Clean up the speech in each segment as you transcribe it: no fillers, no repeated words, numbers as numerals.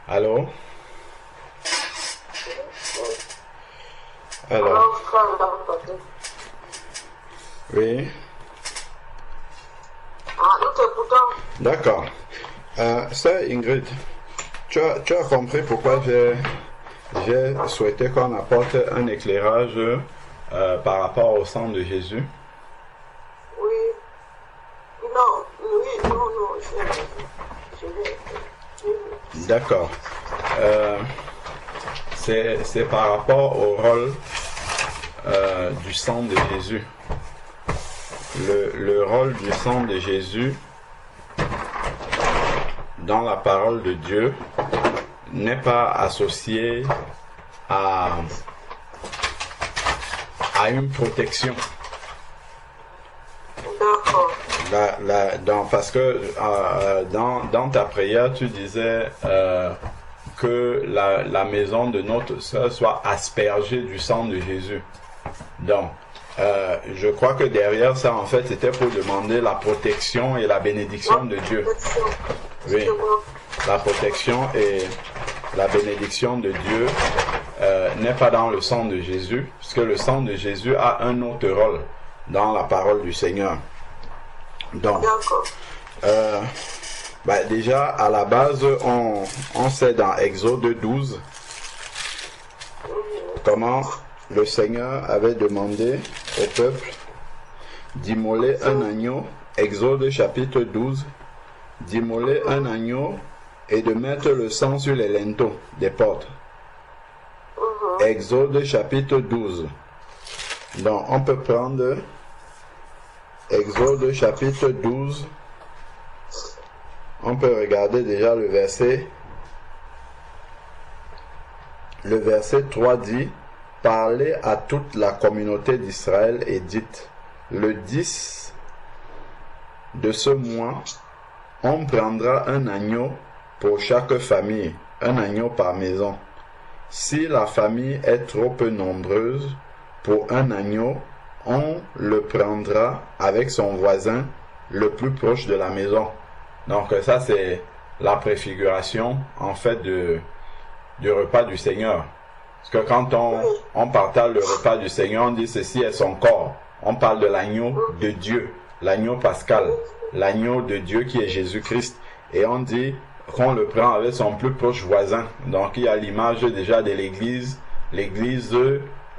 Allô? Alors, oui, Nous t'écoutons. d'accord. Sœur Ingrid, tu as compris pourquoi j'ai souhaité qu'on apporte un éclairage par rapport au sang de Jésus? Oui. Non, oui, non, je vais. D'accord. C'est par rapport au rôle du sang de Jésus. Le rôle du sang de Jésus dans la parole de Dieu n'est pas associé à une protection. D'accord. Parce que dans ta prière, tu disais que la maison de notre sœur soit aspergée du sang de Jésus. Donc, je crois que derrière ça, en fait, c'était pour demander la protection et la bénédiction de Dieu. Oui, la protection et la bénédiction de Dieu n'est pas dans le sang de Jésus, parce que le sang de Jésus a un autre rôle dans la parole du Seigneur. Donc, déjà, à la base, on sait dans Exode 12 comment le Seigneur avait demandé au peuple d'immoler un agneau. Exode chapitre 12, d'immoler un agneau et de mettre le sang sur les linteaux des portes. Exode chapitre 12. Donc, on peut prendre Exode chapitre 12. On peut regarder déjà le verset. Le verset 3 dit: Parlez à toute la communauté d'Israël et dites: le 10 de ce mois, on prendra un agneau pour chaque famille, un agneau par maison. Si la famille est trop peu nombreuse pour un agneau, on le prendra avec son voisin le plus proche de la maison. Donc ça, c'est la préfiguration en fait du repas du Seigneur. Parce que quand on partage le repas du Seigneur, on dit ceci est son corps. On parle de l'agneau de Dieu, l'agneau pascal, l'agneau de Dieu qui est Jésus-Christ. Et on dit qu'on le prend avec son plus proche voisin. Donc il y a l'image déjà de l'église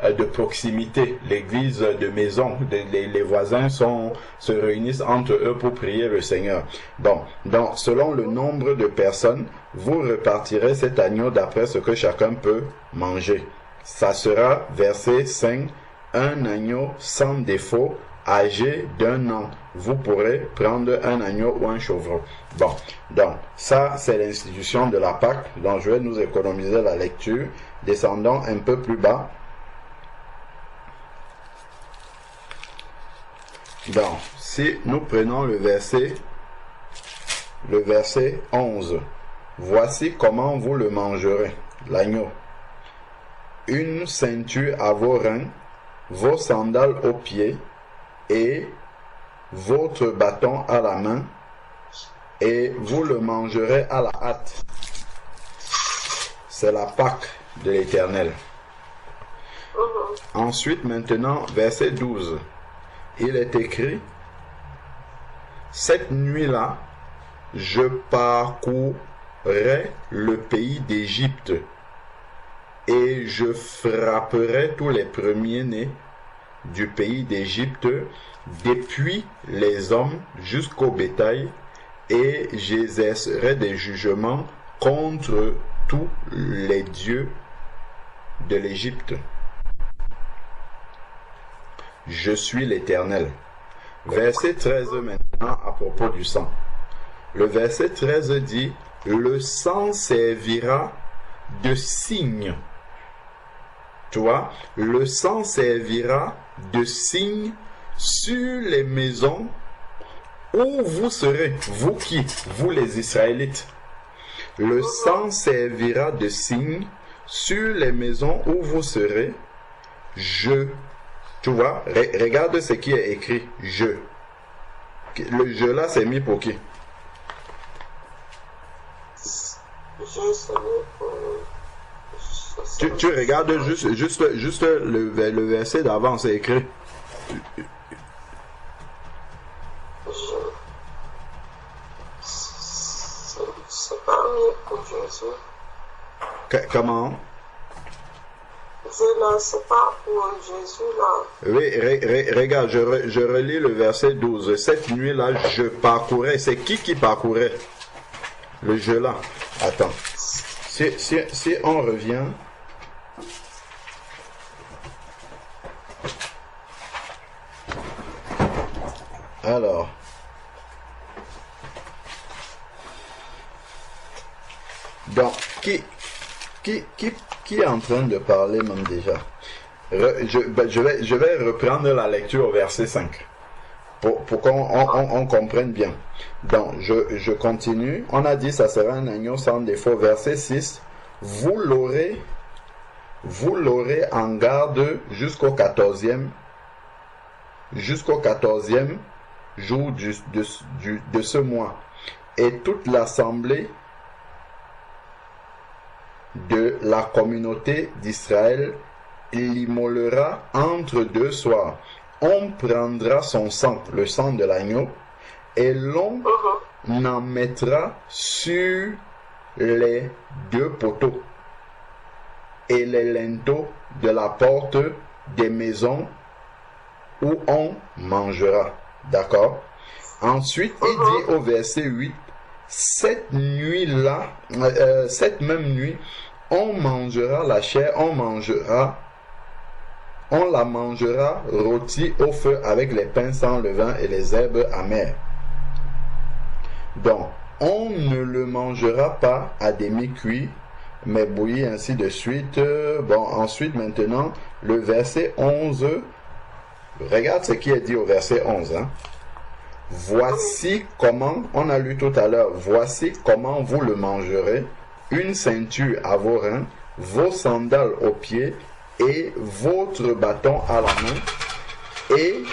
de proximité, l'église de maison. Les voisins se réunissent entre eux pour prier le Seigneur. Bon, donc selon le nombre de personnes, vous repartirez cet agneau d'après ce que chacun peut manger. Ça sera, verset 5, un agneau sans défaut, âgé d'1 an. Vous pourrez prendre un agneau ou un chevreau. Bon, donc ça c'est l'institution de la Pâque, donc je vais nous économiser la lecture. Descendons un peu plus bas. Donc, si nous prenons le verset 11, voici comment vous le mangerez, l'agneau. Une ceinture à vos reins, vos sandales aux pieds et votre bâton à la main, et vous le mangerez à la hâte. C'est la Pâque de l'Éternel. Ensuite, maintenant, verset 12. Il est écrit: cette nuit-là, je parcourrai le pays d'Égypte et je frapperai tous les premiers-nés du pays d'Égypte, depuis les hommes jusqu'au bétail, et j'exercerai des jugements contre tous les dieux de l'Égypte. Je suis l'Éternel. Verset 13 maintenant à propos du sang. Le verset 13 dit: le sang servira de signe. Tu vois, le sang servira de signe sur les maisons où vous serez. Vous qui? Vous les Israélites. Le sang servira de signe sur les maisons où vous serez. Tu vois, regarde ce qui est écrit. Je. Le je là, c'est mis pour qui? j'ai essayé pour... Tu regardes juste le verset d'avant, c'est écrit. C'est pas mieux pour Jésus. Comment? C'est pas pour Jésus là. Oui, regarde, je relis le verset 12. Cette nuit-là, je parcourais. C'est qui parcourait? Le jeu là. Attends. Si on revient... Alors... Donc, qui est en train de parler même déjà? Je vais reprendre la lecture au verset 5 pour qu'on comprenne bien. Donc, je continue. On a dit ça sera un agneau sans défaut. Verset 6. Vous l'aurez en garde jusqu'au 14e jour de ce mois. Et toute l'assemblée de la communauté d'Israël l'immolera entre 2 soirs. On prendra son sang, le sang de l'agneau, et l'on en mettra sur les 2 poteaux et les linteaux de la porte des maisons où on mangera. D'accord? Ensuite, il dit au verset 8, cette nuit-là, cette même nuit, on mangera la chair, on la mangera rôtie au feu avec les pains sans levain et les herbes amères. Donc, on ne le mangera pas à demi-cuit, mais bouilli, ainsi de suite. Bon, ensuite, maintenant, le verset 11. Regarde ce qui est dit au verset 11. Hein. Voici comment, on a lu tout à l'heure, voici comment vous le mangerez, une ceinture à vos reins, vos sandales aux pieds et votre bâton à la main, et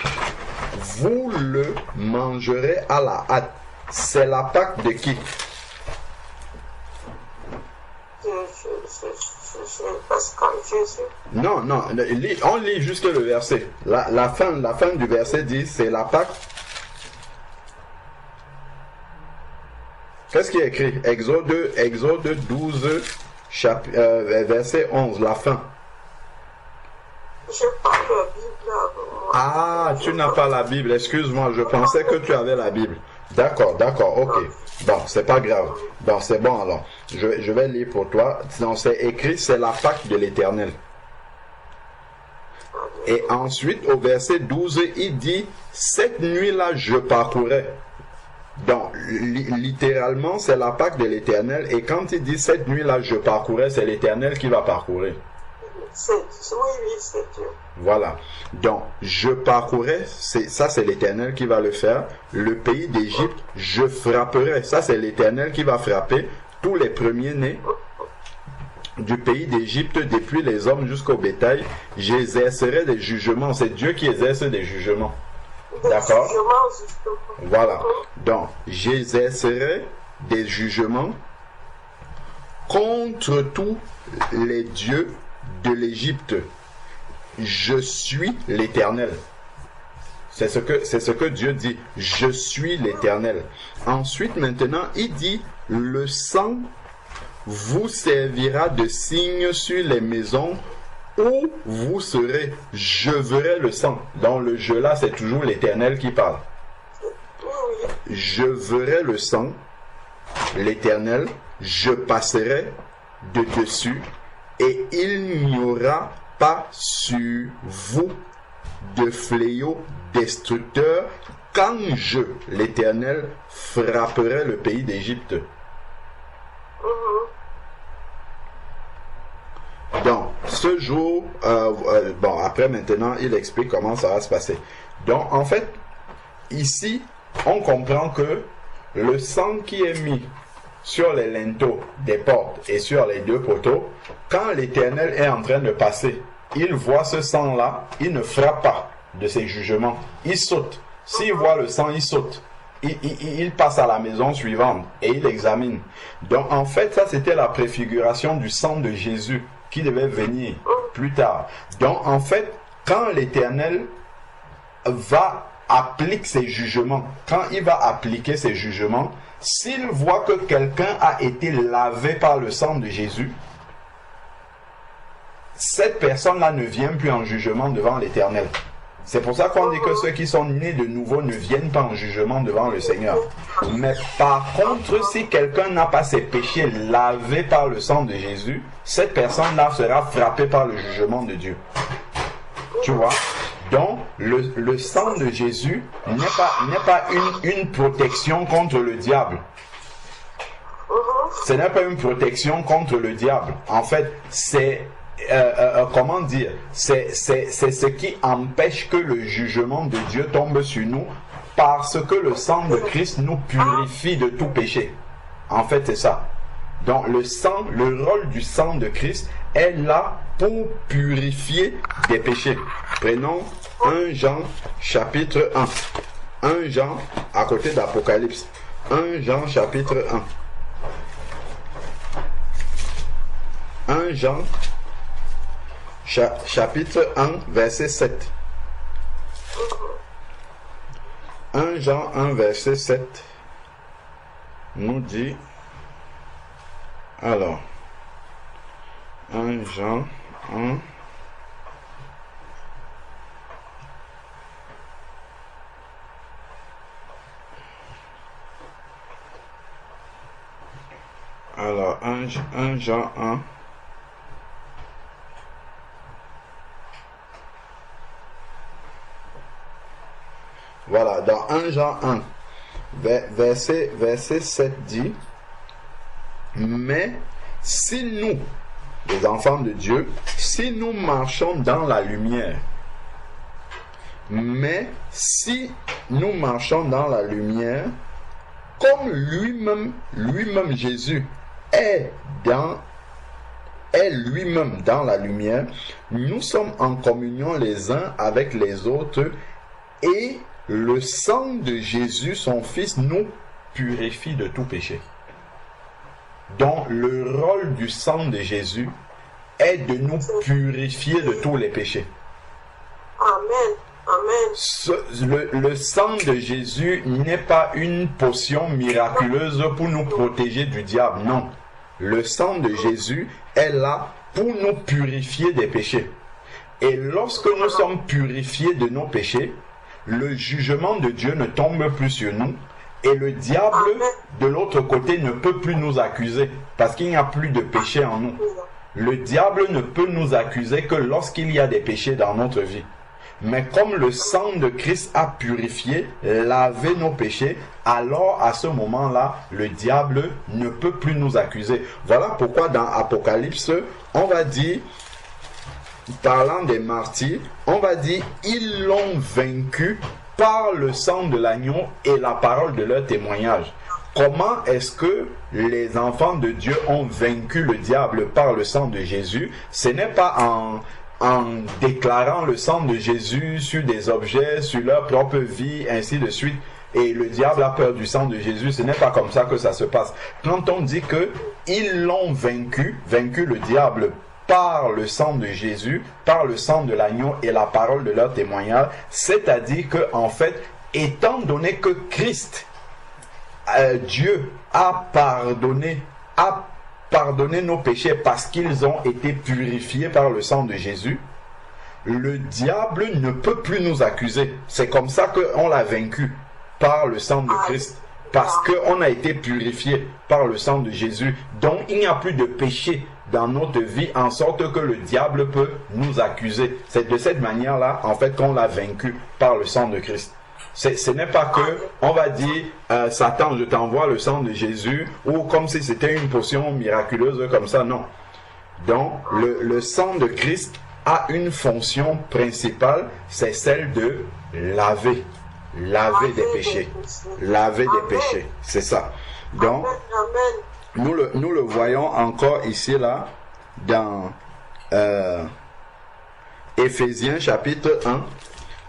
vous le mangerez à la hâte. C'est la Pâque de qui? Pascal Jésus. Non, on lit juste le verset. La fin du verset dit c'est la Pâque. Qu'est-ce qui est écrit? Exode 12, verset 11, la fin. Je parle de la Bible là. Ah, tu n'as pas la Bible, excuse-moi, je pensais que tu avais la Bible. D'accord, ok. Bon, c'est pas grave. Bon, c'est bon alors. Je vais lire pour toi. Donc, c'est écrit, c'est la Pâque de l'Éternel. Et ensuite, au verset 12, il dit, cette nuit-là, je parcourais. Donc, littéralement, c'est la Pâque de l'Éternel. Et quand il dit cette nuit-là, je parcourais, c'est l'Éternel qui va parcourir. Oui, c'est Dieu. Voilà. Donc, je parcourais, ça c'est l'Éternel qui va le faire. Le pays d'Égypte, je frapperai. Ça c'est l'Éternel qui va frapper tous les premiers-nés du pays d'Égypte, depuis les hommes jusqu'au bétail. J'exercerai des jugements. C'est Dieu qui exerce des jugements. D'accord? Voilà. Donc, j'exercerai des jugements contre tous les dieux de l'Égypte. Je suis l'Éternel. C'est ce que Dieu dit. Je suis l'Éternel. Ensuite, maintenant, il dit, le sang vous servira de signe sur les maisons où vous serez. Je verrai le sang. Dans le jeu là, c'est toujours l'Éternel qui parle. Je verrai le sang, l'Éternel, je passerai de dessus, et il n'y aura pas sur vous de fléau destructeur quand je, l'Éternel, frapperai le pays d'Égypte. Donc, ce jour, bon, après maintenant, il explique comment ça va se passer. Donc, en fait, ici, on comprend que le sang qui est mis sur les linteaux des portes et sur les 2 poteaux, quand l'Éternel est en train de passer, il voit ce sang-là, il ne frappe pas de ses jugements, il saute. S'il voit le sang, il saute. il passe à la maison suivante et il examine. Donc en fait, ça c'était la préfiguration du sang de Jésus qui devait venir plus tard. Donc en fait, quand l'Éternel applique ses jugements, quand il va appliquer ses jugements, s'il voit que quelqu'un a été lavé par le sang de Jésus, cette personne-là ne vient plus en jugement devant l'Éternel. C'est pour ça qu'on dit que ceux qui sont nés de nouveau ne viennent pas en jugement devant le Seigneur. Mais par contre, si quelqu'un n'a pas ses péchés lavés par le sang de Jésus, cette personne-là sera frappée par le jugement de Dieu. Tu vois? Donc, le sang de Jésus n'est pas une protection contre le diable. Ce n'est pas une protection contre le diable. En fait, c'est comment dire, c'est ce qui empêche que le jugement de Dieu tombe sur nous, parce que le sang de Christ nous purifie de tout péché. En fait, c'est ça. Donc le rôle du sang de Christ est là pour purifier des péchés. Prenons 1 Jean chapitre 1. 1 Jean à côté d'Apocalypse. 1 Jean chapitre 1. 1 Jean chapitre 1 verset 7. 1 Jean 1 verset 7 nous dit, alors 1 Jean 1 alors 1 Jean 1 voilà, dans 1 Jean 1 verset 7 dit, mais si nous, les enfants de Dieu, si nous marchons dans la lumière, mais si nous marchons dans la lumière, comme lui-même Jésus est lui-même dans la lumière, nous sommes en communion les uns avec les autres, et le sang de Jésus, son Fils, nous purifie de tout péché. Donc, le rôle du sang de Jésus est de nous purifier de tous les péchés. Amen. Amen. Le sang de Jésus n'est pas une potion miraculeuse pour nous protéger du diable, non. Le sang de Jésus est là pour nous purifier des péchés. Et lorsque nous sommes purifiés de nos péchés, le jugement de Dieu ne tombe plus sur nous et le diable de l'autre côté ne peut plus nous accuser parce qu'il n'y a plus de péché en nous. Le diable ne peut nous accuser que lorsqu'il y a des péchés dans notre vie. Mais comme le sang de Christ a purifié, lavé nos péchés, alors à ce moment-là, le diable ne peut plus nous accuser. Voilà pourquoi dans Apocalypse, on va dire, parlant des martyrs, on va dire, ils l'ont vaincu par le sang de l'agneau et la parole de leur témoignage. Comment est-ce que les enfants de Dieu ont vaincu le diable par le sang de Jésus? Ce n'est pas en déclarant le sang de Jésus sur des objets, sur leur propre vie, ainsi de suite. Et le diable a peur du sang de Jésus. Ce n'est pas comme ça que ça se passe. Quand on dit que ils l'ont vaincu le diable par le sang de Jésus, par le sang de l'agneau et la parole de leur témoignage, c'est-à-dire que en fait, étant donné que Christ, Dieu a pardonné nos péchés parce qu'ils ont été purifiés par le sang de Jésus, le diable ne peut plus nous accuser. C'est comme ça qu'on l'a vaincu par le sang de Christ, parce qu'on a été purifié par le sang de Jésus. Donc il n'y a plus de péché dans notre vie en sorte que le diable peut nous accuser. C'est de cette manière-là, en fait, qu'on l'a vaincu par le sang de Christ. Ce n'est pas que on va dire Satan, je t'envoie le sang de Jésus, ou comme si c'était une potion miraculeuse comme ça, non. Donc le sang de Christ a une fonction principale, c'est celle de laver des péchés, laver des péchés, c'est ça. Donc nous le voyons encore ici là dans Éphésiens chapitre 1.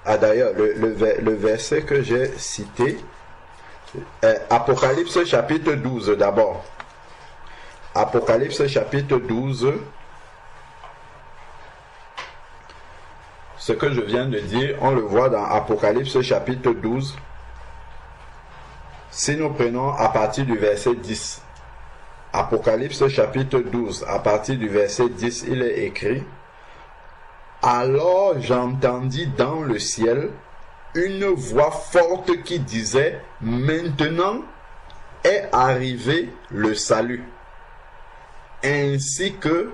Ah d'ailleurs, le verset que j'ai cité, Apocalypse chapitre 12 d'abord. Apocalypse chapitre 12. Ce que je viens de dire, on le voit dans Apocalypse chapitre 12. Si nous prenons à partir du verset 10. Apocalypse chapitre 12, à partir du verset 10, il est écrit: Alors j'entendis dans le ciel une voix forte qui disait: Maintenant est arrivé le salut, ainsi que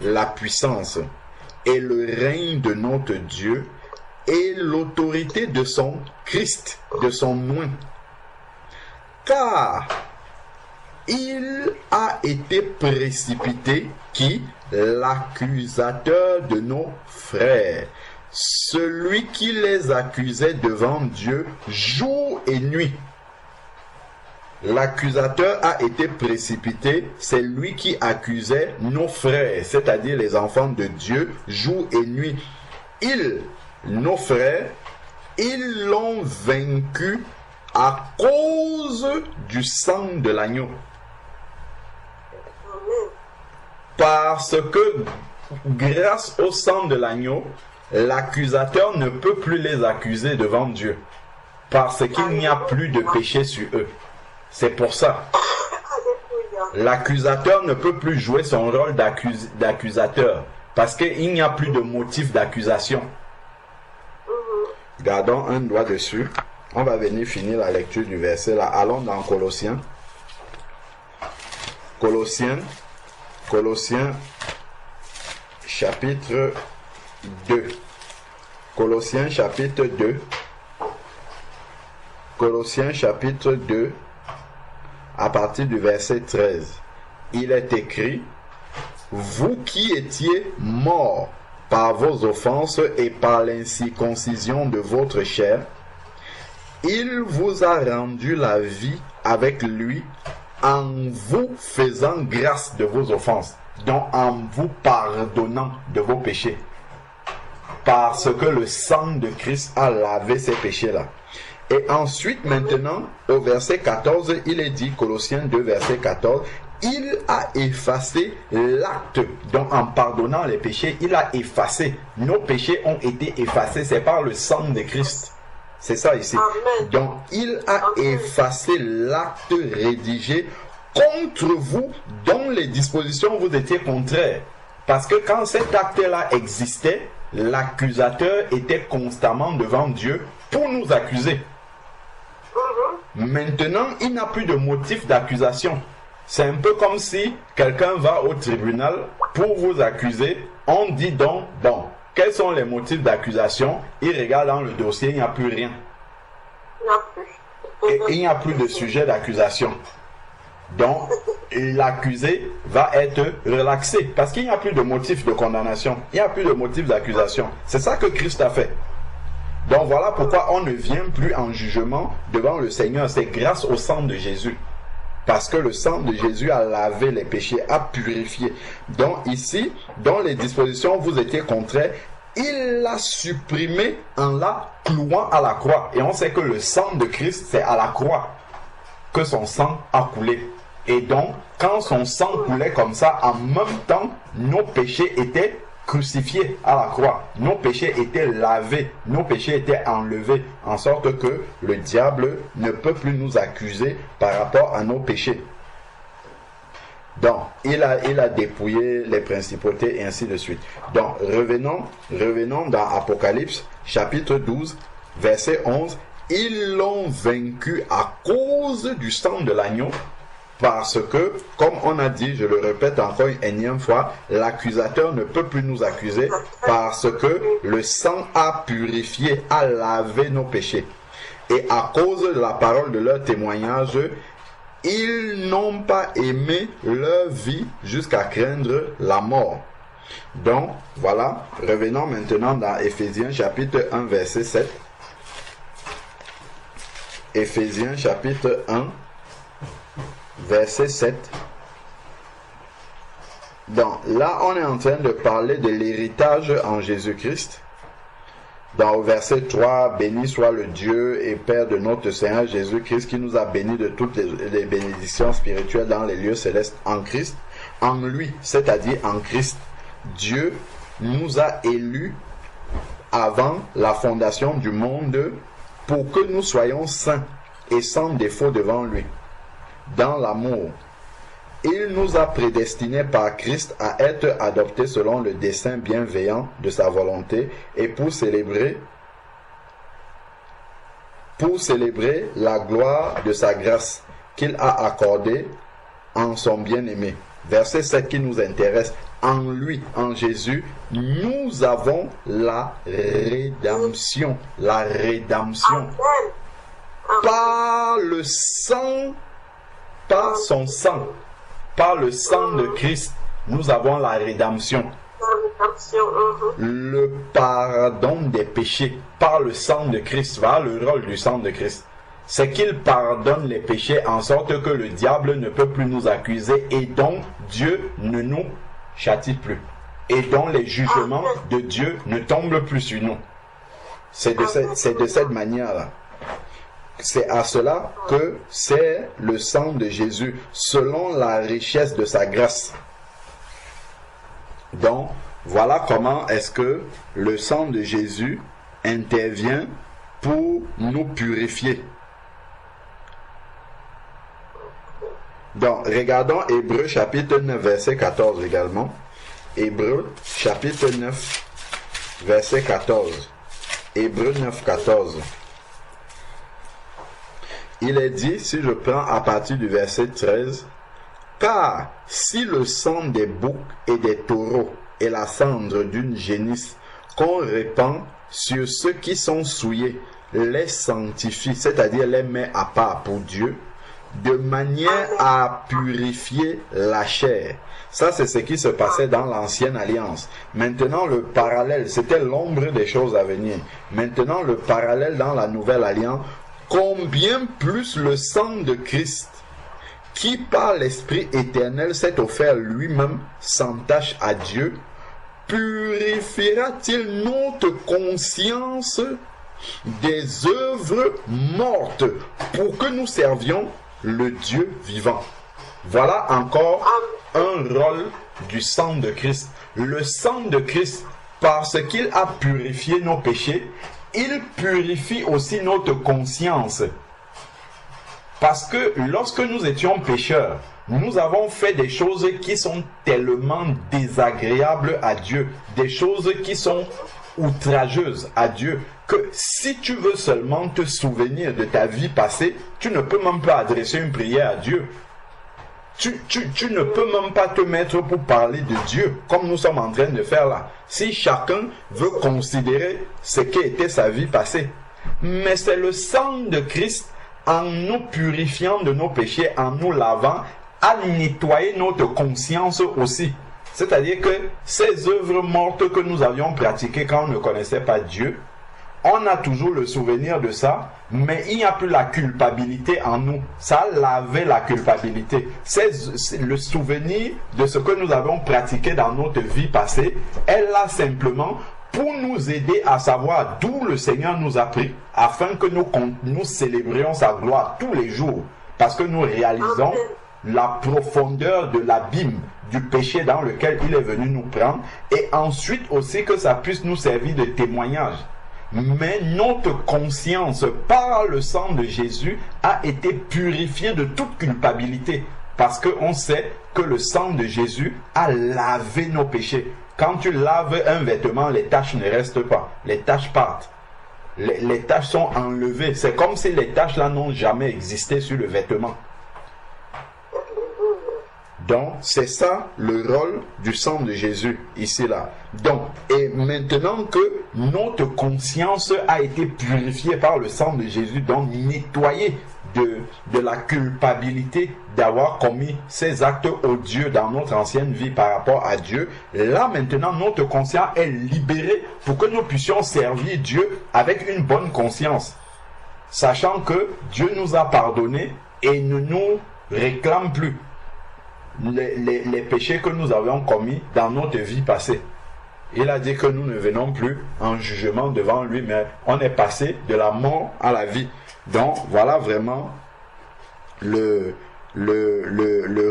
la puissance et le règne de notre Dieu et l'autorité de son Christ, de son oint. Car il a été précipité, qui? L'accusateur de nos frères, celui qui les accusait devant Dieu jour et nuit. L'accusateur a été précipité, c'est lui qui accusait nos frères, c'est-à-dire les enfants de Dieu, jour et nuit. Nos frères, ils l'ont vaincu à cause du sang de l'agneau. Parce que grâce au sang de l'agneau, l'accusateur ne peut plus les accuser devant Dieu. Parce qu'il n'y a plus de péché sur eux. C'est pour ça. L'accusateur ne peut plus jouer son rôle d'accusateur. Parce qu'il n'y a plus de motif d'accusation. Gardons un doigt dessus. On va venir finir la lecture du verset là. Allons dans Colossiens. Colossiens chapitre 2. Colossiens chapitre 2. Colossiens chapitre 2. À partir du verset 13. Il est écrit: Vous qui étiez morts par vos offenses et par l'incirconcision de votre chair, il vous a rendu la vie avec lui en vous faisant grâce de vos offenses, donc en vous pardonnant de vos péchés. Parce que le sang de Christ a lavé ces péchés-là. Et ensuite, maintenant, au verset 14, il est dit, Colossiens 2, verset 14, il a effacé l'acte. Donc, en pardonnant les péchés, il a effacé. Nos péchés ont été effacés. C'est par le sang de Christ. C'est ça ici. Amen. Donc, il a effacé l'acte rédigé contre vous dont les dispositions vous étaient contraires. Parce que quand cet acte-là existait, l'accusateur était constamment devant Dieu pour nous accuser. Maintenant, il n'a plus de motif d'accusation. C'est un peu comme si quelqu'un va au tribunal pour vous accuser. On dit donc, bon, quels sont les motifs d'accusation? Il regarde dans le dossier, il n'y a plus rien. Et il n'y a plus de sujet d'accusation. Donc, l'accusé va être relaxé parce qu'il n'y a plus de motif de condamnation. Il n'y a plus de motif d'accusation. C'est ça que Christ a fait. Donc voilà pourquoi on ne vient plus en jugement devant le Seigneur. C'est grâce au sang de Jésus. Parce que le sang de Jésus a lavé les péchés, a purifié. Donc ici, dans les dispositions vous étiez contraires, il l'a supprimé en la clouant à la croix. Et on sait que le sang de Christ, c'est à la croix que son sang a coulé. Et donc, quand son sang coulait comme ça, en même temps, nos péchés étaient crucifiés à la croix. Nos péchés étaient lavés, nos péchés étaient enlevés, en sorte que le diable ne peut plus nous accuser par rapport à nos péchés. Donc, il a dépouillé les principautés et ainsi de suite. Donc, revenons dans Apocalypse, chapitre 12, verset 11. Ils l'ont vaincu à cause du sang de l'agneau, parce que, comme on a dit, je le répète encore une énième fois, l'accusateur ne peut plus nous accuser parce que le sang a purifié, a lavé nos péchés. Et à cause de la parole de leur témoignage, ils n'ont pas aimé leur vie jusqu'à craindre la mort. Donc, voilà, revenons maintenant dans Éphésiens chapitre 1, verset 7. Éphésiens chapitre 1, verset 7. Donc là, on est en train de parler de l'héritage en Jésus-Christ. Dans le verset 3, béni soit le Dieu et Père de notre Seigneur Jésus-Christ qui nous a bénis de toutes les bénédictions spirituelles dans les lieux célestes en Christ. En lui, c'est-à-dire en Christ, Dieu nous a élus avant la fondation du monde pour que nous soyons saints et sans défaut devant lui, dans l'amour. Il nous a prédestinés par Christ à être adoptés selon le dessein bienveillant de sa volonté et pour célébrer la gloire de sa grâce qu'il a accordée en son bien-aimé. Verset 7 qui nous intéresse. En lui, en Jésus, nous avons la rédemption. La rédemption. Par le sang, par son sang. Par le sang de Christ, nous avons la rédemption. Le pardon des péchés par le sang de Christ. Voilà le rôle du sang de Christ. C'est qu'il pardonne les péchés en sorte que le diable ne peut plus nous accuser et donc Dieu ne nous châtie plus. Et donc les jugements de Dieu ne tombent plus sur nous. C'est de cette manière-là. C'est à cela que c'est le sang de Jésus, selon la richesse de sa grâce. Donc, voilà comment est-ce que le sang de Jésus intervient pour nous purifier. Donc, regardons Hébreux chapitre 9, verset 14 également. Hébreux chapitre 9, verset 14. Hébreux 9, 14. Il est dit, si je prends à partir du verset 13, « Car si le sang des boucs et des taureaux et la cendre d'une génisse qu'on répand sur ceux qui sont souillés les sanctifie, c'est-à-dire les met à part pour Dieu, de manière à purifier la chair. » Ça, c'est ce qui se passait dans l'ancienne alliance. Maintenant, le parallèle, c'était l'ombre des choses à venir. Maintenant, le parallèle dans la nouvelle alliance, combien plus le sang de Christ, qui par l'Esprit éternel s'est offert lui-même sans tache à Dieu, purifiera-t-il notre conscience des œuvres mortes pour que nous servions le Dieu vivant. Voilà encore un rôle du sang de Christ. Le sang de Christ, parce qu'il a purifié nos péchés, il purifie aussi notre conscience. Parce que lorsque nous étions pécheurs, nous avons fait des choses qui sont tellement désagréables à Dieu, des choses qui sont outrageuses à Dieu, que si tu veux seulement te souvenir de ta vie passée, tu ne peux même pas adresser une prière à Dieu. Tu ne peux même pas te mettre pour parler de Dieu, comme nous sommes en train de faire là. Si chacun veut considérer ce qu'était sa vie passée. Mais c'est le sang de Christ, en nous purifiant de nos péchés, en nous lavant, à nettoyer notre conscience aussi. C'est-à-dire que ces œuvres mortes que nous avions pratiquées quand on ne connaissait pas Dieu, on a toujours le souvenir de ça, mais il n'y a plus la culpabilité en nous. Ça a lavé la culpabilité. C'est le souvenir de ce que nous avons pratiqué dans notre vie passée est là simplement pour nous aider à savoir d'où le Seigneur nous a pris, afin que nous célébrions sa gloire tous les jours, parce que nous réalisons la profondeur de l'abîme du péché dans lequel il est venu nous prendre, et ensuite aussi que ça puisse nous servir de témoignage. Mais notre conscience, par le sang de Jésus, a été purifiée de toute culpabilité, parce qu'on sait que le sang de Jésus a lavé nos péchés. Quand tu laves un vêtement, les taches ne restent pas, les taches partent. Les taches sont enlevées. C'est comme si les taches là n'ont jamais existé sur le vêtement. Donc, c'est ça le rôle du sang de Jésus, ici là. Donc, et maintenant que notre conscience a été purifiée par le sang de Jésus, donc nettoyée de la culpabilité d'avoir commis ces actes odieux dans notre ancienne vie par rapport à Dieu, là maintenant notre conscience est libérée pour que nous puissions servir Dieu avec une bonne conscience, sachant que Dieu nous a pardonné et ne nous réclame plus les péchés que nous avions commis dans notre vie passée. Il a dit que nous ne venons plus en jugement devant lui, mais on est passé de la mort à la vie. Donc, voilà vraiment le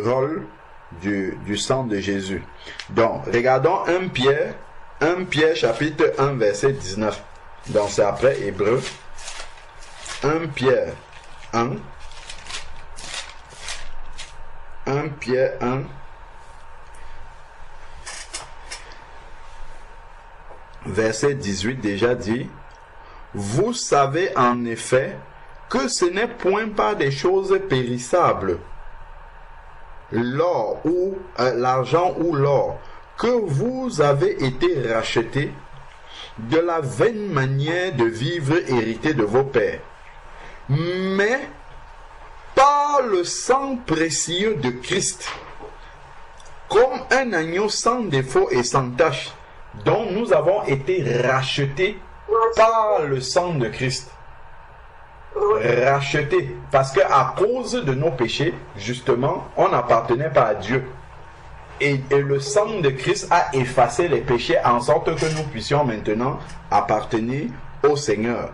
rôle du sang de Jésus. Donc, regardons 1 Pierre chapitre 1 verset 19. Donc, c'est après Hébreu. 1 Pierre 1 Pierre 1 verset 18 déjà dit: vous savez en effet que ce n'est point par des choses périssables, l'or ou l'argent ou l'or, que vous avez été rachetés de la vaine manière de vivre héritée de vos pères, mais par le sang précieux de Christ, comme un agneau sans défaut et sans tache, dont nous avons été rachetés par le sang de Christ. Rachetés, parce que à cause de nos péchés, justement, on n'appartenait pas à Dieu. Et le sang de Christ a effacé les péchés en sorte que nous puissions maintenant appartenir au Seigneur.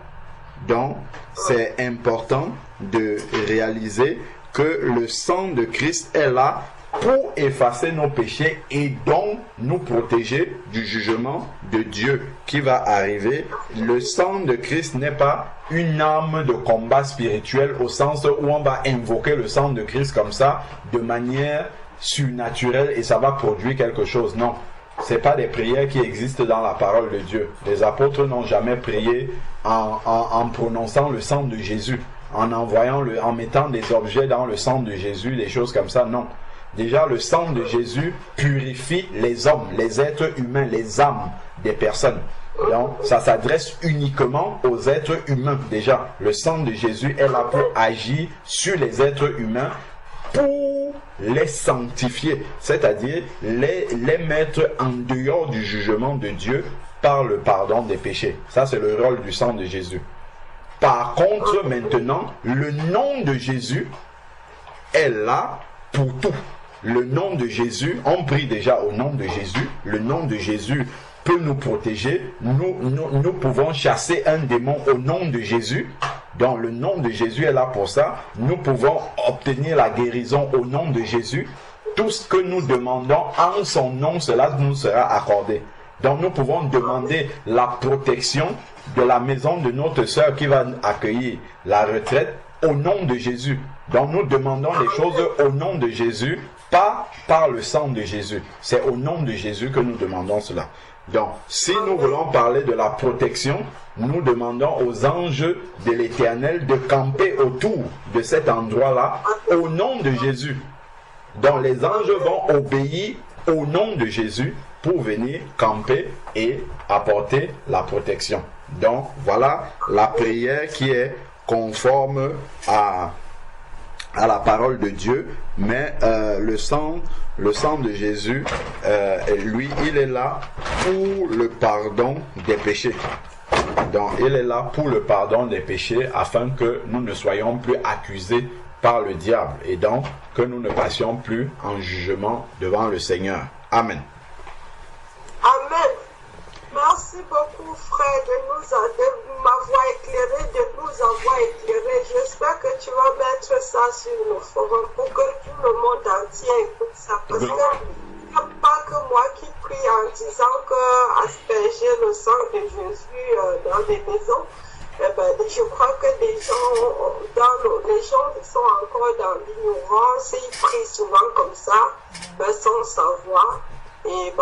Donc, c'est important de réaliser que le sang de Christ est là pour effacer nos péchés et donc nous protéger du jugement de Dieu qui va arriver. Le sang de Christ n'est pas une arme de combat spirituel au sens où on va invoquer le sang de Christ comme ça de manière surnaturelle et ça va produire quelque chose. Non, c'est pas des prières qui existent dans la parole de Dieu. Les apôtres n'ont jamais prié en prononçant le sang de Jésus, en mettant des objets dans le sang de Jésus, des choses comme ça. Non. Déjà, le sang de Jésus purifie les hommes, les êtres humains, les âmes des personnes. Donc, ça s'adresse uniquement aux êtres humains. Déjà, le sang de Jésus est là pour agir sur les êtres humains, pour les sanctifier, c'est-à-dire les mettre en dehors du jugement de Dieu par le pardon des péchés. Ça, c'est le rôle du sang de Jésus. Par contre, maintenant, le nom de Jésus est là pour tout. Le nom de Jésus, on prie déjà au nom de Jésus. Le nom de Jésus peut nous protéger. Nous pouvons chasser un démon au nom de Jésus. Donc le nom de Jésus est là pour ça. Nous pouvons obtenir la guérison au nom de Jésus. Tout ce que nous demandons en son nom, cela nous sera accordé. Donc nous pouvons demander la protection de la maison de notre sœur qui va accueillir la retraite au nom de Jésus. Donc nous demandons les choses au nom de Jésus, pas par le sang de Jésus. C'est au nom de Jésus que nous demandons cela. Donc si nous voulons parler de la protection, nous demandons aux anges de l'Éternel de camper autour de cet endroit-là au nom de Jésus. Donc les anges vont obéir au nom de Jésus pour venir camper et apporter la protection. Donc voilà la prière qui est conforme à la parole de Dieu, mais le sang de Jésus, lui, il est là pour le pardon des péchés. Donc il est là pour le pardon des péchés afin que nous ne soyons plus accusés par le diable et donc que nous ne passions plus en jugement devant le Seigneur. Amen. Amen. Merci beaucoup, frère, de m'avoir éclairé, de nous avoir éclairé. J'espère que tu vas mettre ça sur le forum pour que tout le monde entier écoute ça. Parce qu'il n'y a pas que moi qui prie en disant que asperger le sang de Jésus dans des maisons. Je crois que les gens qui sont encore dans l'ignorance, ils prient souvent comme ça, sans savoir. Et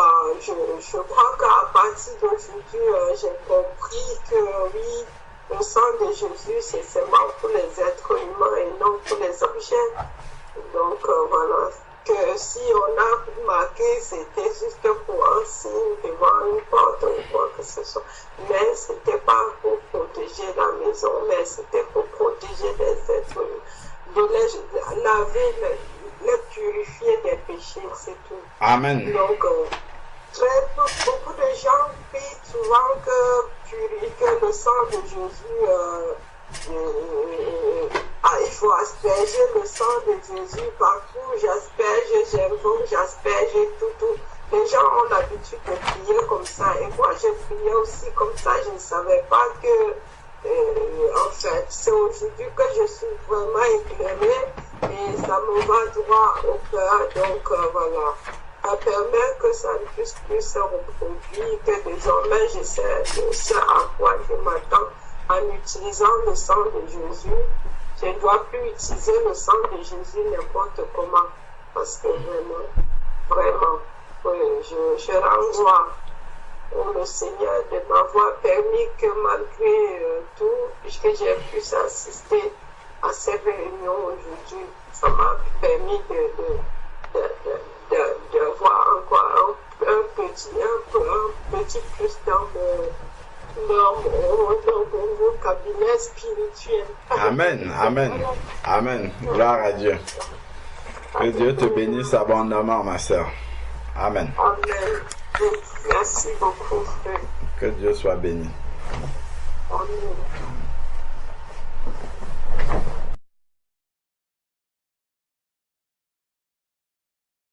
je crois qu'à partir d'aujourd'hui, j'ai compris que oui, le sang de Jésus, c'est seulement pour les êtres humains et non pour les objets. Donc voilà, que si on a marqué, c'était juste pour un signe devant une porte ou quoi que ce soit. Mais c'était pas pour protéger la maison, mais c'était pour protéger les êtres humains, de les laver, les purifier des péchés, c'est tout. Amen. Donc, beaucoup de gens prient souvent que le sang de Jésus, il faut asperger le sang de Jésus partout. J'asperge, j'invoque, j'asperge tout. les gens ont l'habitude de prier comme ça. Et moi, j'ai prié aussi comme ça. Je ne savais pas que, en fait, c'est aujourd'hui que je suis vraiment éclairée et ça me va droit au cœur. Donc, voilà. Ça permet que ça ne puisse plus se reproduire, que désormais, je sais à quoi je m'attends en utilisant le sang de Jésus. Je ne dois plus utiliser le sang de Jésus n'importe comment. Parce que vraiment, je rends gloire au Seigneur de m'avoir permis que malgré tout, puisque j'ai pu assister à ces réunions aujourd'hui, ça m'a permis de voir encore un petit plus dans mon cabinet spirituel. Amen, amen, amen. Gloire à Dieu. Que Dieu te bénisse abondamment, ma sœur. Amen. Amen. Merci beaucoup, frère. Que Dieu soit béni. Amen.